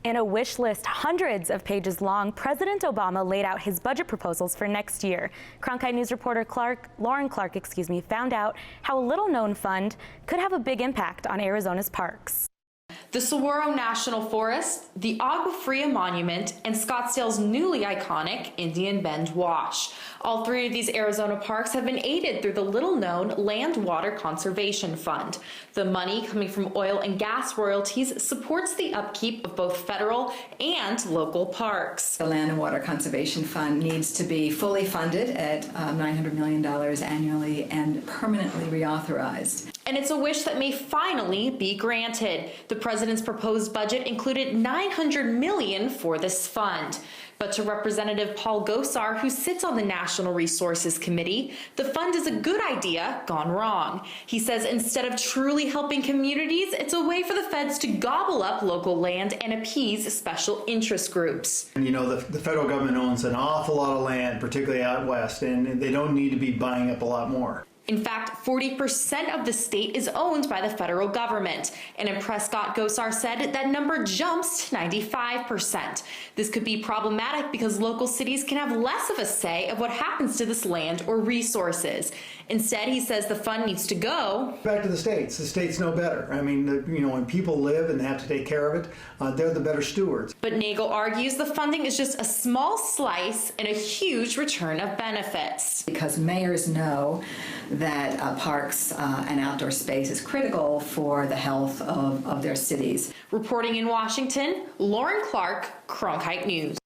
In a wish list hundreds of pages long, President Obama laid out his budget proposals for next year. Cronkite News reporter Lauren Clark, found out how a little-known fund could have a big impact on Arizona's parks. The Saguaro National Forest, the Agua Fria Monument, and Scottsdale's newly iconic Indian Bend Wash. All three of these Arizona parks have been aided through the little-known Land Water Conservation Fund. The money coming from oil and gas royalties supports the upkeep of both federal and local parks. The Land and Water Conservation Fund needs to be fully funded at $900 million annually and permanently reauthorized. And it's a wish that may finally be granted. The president's proposed budget included $900 million for this fund. But to Representative Paul Gosar, who sits on the National Resources Committee, the fund is a good idea gone wrong. He says instead of truly helping communities, it's a way for the feds to gobble up local land and appease special interest groups. You know, the federal government owns an awful lot of land, particularly out west, and they don't need to be buying up a lot more. In fact, 40% of the state is owned by the federal government. And in Prescott, Gosar said that number jumps to 95%. This could be problematic because local cities can have less of a say of what happens to this land or resources. Instead, he says the fund needs to go back to the states. The states know better. I mean, you know, when people live and have to take care of it, they're the better stewards. But Nagel argues the funding is just a small slice and a huge return of benefits. Because mayors know that parks and outdoor space is critical for the health of their cities. Reporting in Washington, Lauren Clark, Cronkite News.